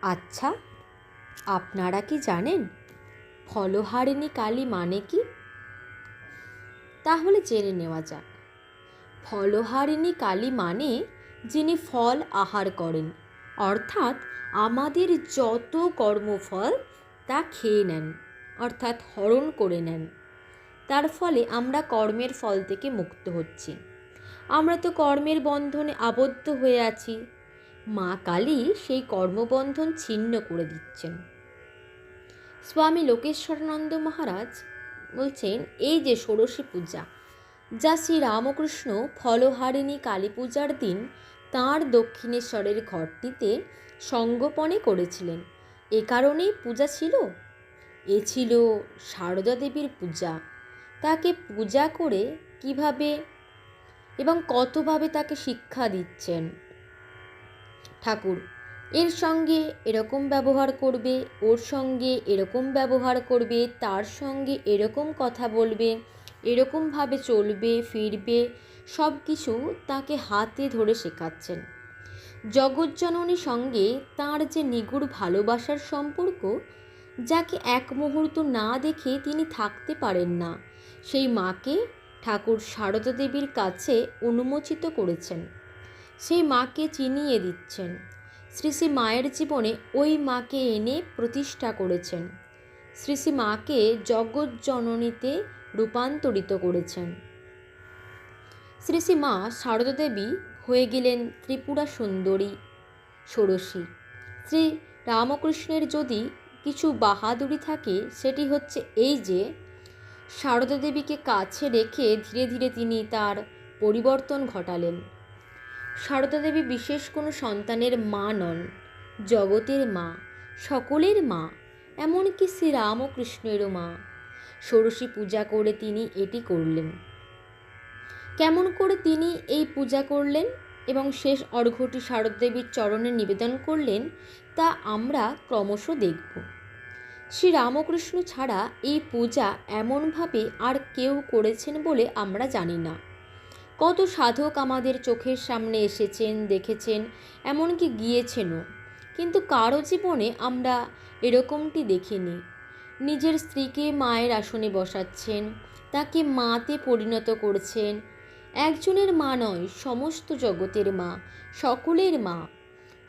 আচ্ছা, আপনারা কি জানেন ফলহারিণী কালী মানে কি? তাহলে জেনে নেওয়া যাক। ফলহারিণী কালী মানে যিনি ফল আহার করেন, অর্থাৎ আমাদের যত কর্মফল তা খেয়ে নেন, অর্থাৎ হরণ করে নেন। তার ফলে আমরা কর্মের ফল থেকে মুক্ত হচ্ছি। আমরা তো কর্মের বন্ধনে আবদ্ধ হয়ে আছি, মা কালী সেই কর্মবন্ধন ছিন্ন করে দিচ্ছেন। স্বামী লোকেশ্বরানন্দ মহারাজ বলছেন, এই যে ষোড়শী পূজা, যা শ্রী রামকৃষ্ণ ফলহারিণী কালী পূজার দিন তাঁর দক্ষিণেশ্বরের ঘরটিতে সঙ্গোপনে করেছিলেন, এ কারণেই পূজা ছিল। এ ছিল সারদা দেবীর পূজা। তাকে পূজা করে কিভাবে এবং কতভাবে তাকে শিক্ষা দিচ্ছেন ঠাকুর। এর সঙ্গে এরকম ব্যবহার করবে, ওর সঙ্গে এরকম ব্যবহার করবে, তার সঙ্গে এরকম কথা বলবে, এরকমভাবে চলবে ফিরবে, সব কিছু তাকে হাতে ধরে শেখাচ্ছেন। জগজ্জননীর সঙ্গে তাঁর যে নিগুড় ভালোবাসার সম্পর্ক, যাকে এক মুহূর্ত না দেখে তিনি থাকতে পারেন না, সেই মাকে ঠাকুর সারদা দেবীর কাছে উন্মোচিত করেছেন। সেই মাকে চিনিয়ে দিচ্ছেন। শ্রী শ্রী মায়ের জীবনে ওই মাকে এনে প্রতিষ্ঠা করেছেন। শ্রী শ্রী মাকে জগজ্জননীতে রূপান্তরিত করেছেন। শ্রী শ্রী মা সারদা দেবী হয়ে গেলেন ত্রিপুরা সুন্দরী ষোড়শী। শ্রী রামকৃষ্ণের যদি কিছু বাহাদুরি থাকে, সেটি হচ্ছে এই যে সারদা দেবীকে কাছে রেখে ধীরে ধীরে তিনি তার পরিবর্তন ঘটালেন। সারদা দেবী বিশেষ কোনো সন্তানের মা নন, জগতের মা, সকলের মা, এমনকি শ্রী রামকৃষ্ণেরও মা। ষোড়শী পূজা করে তিনি এটি করলেন। কেমন করে তিনি এই পূজা করলেন এবং শেষ অর্ঘ্যটি সারদা দেবীর চরণে নিবেদন করলেন, তা আমরা ক্রমশ দেখব। শ্রী রামকৃষ্ণ ছাড়া এই পূজা এমনভাবে আর কেউ করেছেন বলে আমরা জানি না। কত সাধক আমাদের চোখের সামনে এসেছেন, দেখেছেন, এমনকি গিয়েছেনও, কিন্তু কারো জীবনে আমরা এরকমটি দেখিনি। নিজের স্ত্রীকে মায়ের আসনে বসাচ্ছেন, তাকে মাতে পরিণত করছেন। একজনের মা নয়, সমস্ত জগতের মা, সকলের মা,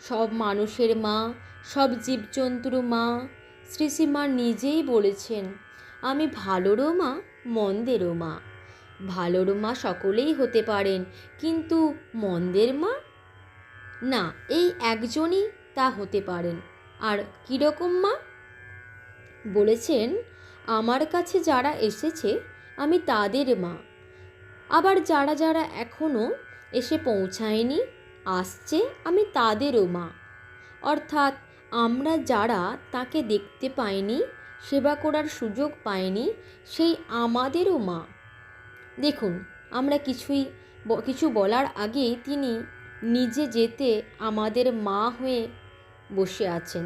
সব মানুষের মা, সব জীবজন্তুর মা। শ্রী শ্রী মা নিজেই বলেছেন, আমি ভালোরও মা, মন্দেরও মা। ভালোর মা সকলেই হতে পারেন, কিন্তু মন্দের মা না, এই একজনই তা হতে পারেন। আর কীরকম মা? বলেছেন, আমার কাছে যারা এসেছে আমি তাদের মা, আবার যারা যারা এখনও এসে পৌঁছায়নি, আসছে, আমি তাদেরও মা। অর্থাৎ আমরা যারা তাকে দেখতে পাইনি, সেবা করার সুযোগ পাইনি, সেই আমাদেরও মা। দেখুন, আমরা কিছু বলার আগেই তিনি নিজে যেতে আমাদের মা হয়ে বসে আছেন,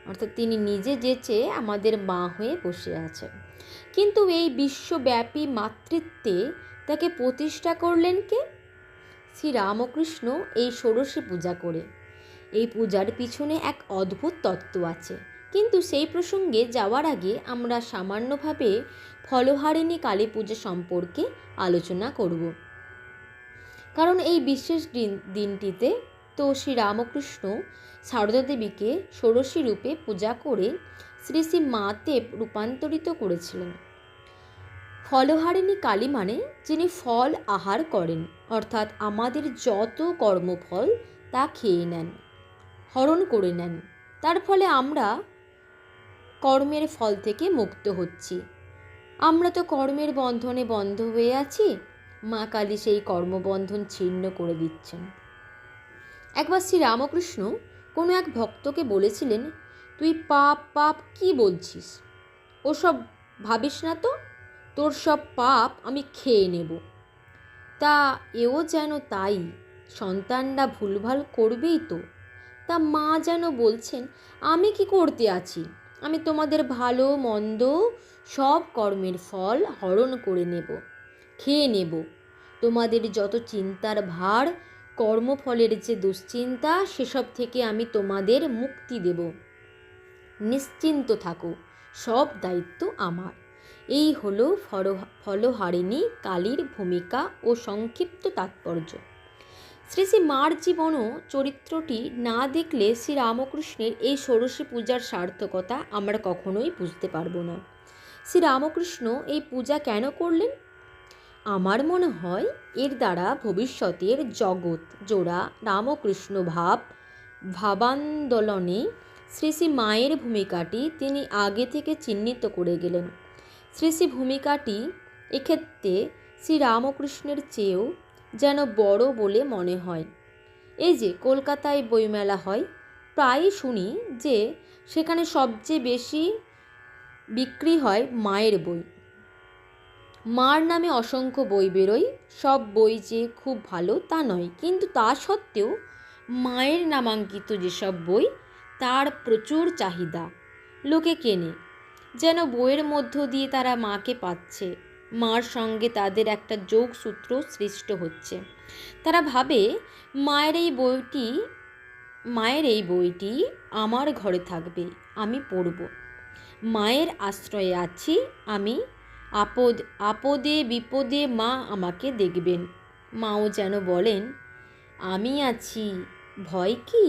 অর্থাৎ তিনি নিজে যেচে আমাদের মা হয়ে বসে আছেন। কিন্তু এই বিশ্বব্যাপী মাতৃত্বে তাকে প্রতিষ্ঠা করলেন কে? শ্রী রামকৃষ্ণ এই ষোড়শী পূজা করে। এই পূজার পিছনে এক অদ্ভুত তত্ত্ব আছে, কিন্তু সেই প্রসঙ্গে যাওয়ার আগে আমরা সামান্যভাবে ফলহারিণী কালী পূজা সম্পর্কে আলোচনা করব। কারণ এই বিশেষ দিনটিতে তো শ্রী রামকৃষ্ণ সারদা দেবীকে ষোড়শী রূপে পূজা করে শ্রী শ্রী মাতে রূপান্তরিত করেছিলেন। ফলহারিণী কালী মানে যিনি ফল আহার করেন, অর্থাৎ আমাদের যত কর্মফল তা খেয়ে নেন, হরণ করে নেন। তার ফলে আমরা কর্মের ফল থেকে মুক্ত হচ্ছি। আমরা তো কর্মের বন্ধনে বন্ধ হয়ে আছি, মা কালী সেই কর্মবন্ধন ছিন্ন করে দিচ্ছেন। একবার শ্রী রামকৃষ্ণ কোনো এক ভক্তকে বলেছিলেন, তুই পাপ পাপ কি বলছিস? ওসব ভাবিস না তো, তোর সব পাপ আমি খেয়ে নেব। তা এও যেন তাই, সন্তানরা ভুলভাল করবেই তো। তা মা যেন বলছেন, আমি কি করতে আছি? আমি তোমাদের ভালো মন্দ সব কর্মের ফল হরণ করে নেব, খেয়ে নেব। তোমাদের যত চিন্তার ভার, কর্মফলের যে দুশ্চিন্তা, সেসব থেকে আমি তোমাদের মুক্তি দেব। নিশ্চিন্ত থাকো, সব দায়িত্ব আমার। এই হলো ফলহারিণী কালীর ভূমিকা ও সংক্ষিপ্ত তাৎপর্য। শ্রী শ্রী মার জীবন ও চরিত্রটি না দেখলে শ্রীরামকৃষ্ণের এই ষোড়শী পূজার সার্থকতা আমরা কখনোই বুঝতে পারবো না। শ্রীরামকৃষ্ণ এই পূজা কেন করলেন? আমার মনে হয় এর দ্বারা ভবিষ্যতের জগৎ জোড়া রামকৃষ্ণ ভাবান্দোলনে শ্রী শ্রী মায়ের ভূমিকাটি তিনি আগে থেকে চিহ্নিত করে গেলেন। শ্রী শ্রী ভূমিকাটি এক্ষেত্রে শ্রীরামকৃষ্ণের চেয়েও যেন বড় বলে মনে হয়। এই যে কলকাতায় বইমেলা হয়, প্রায়ই শুনি যে সেখানে সবচেয়ে বেশি বিক্রি হয় মায়ের বই। মার নামে অসংখ্য বই বেরোয়। সব বই যে খুব ভালো তা নয়, কিন্তু তা সত্ত্বেও মায়ের নামাঙ্কিত যেসব বই, তার প্রচুর চাহিদা, লোকে কেনে। যেন বইয়ের মধ্য দিয়ে তারা মাকে পাচ্ছে, মার সঙ্গে তাদের একটা যোগসূত্র সৃষ্ট হচ্ছে। তারা ভাবে মায়ের এই বইটি আমার ঘরে থাকবে, আমি পড়ব। মায়ের আশ্রয়ে আছি আমি, আপদে বিপদে মা আমাকে দেখবেন। মাও যেন বলেন, আমি আছি, ভয় কি?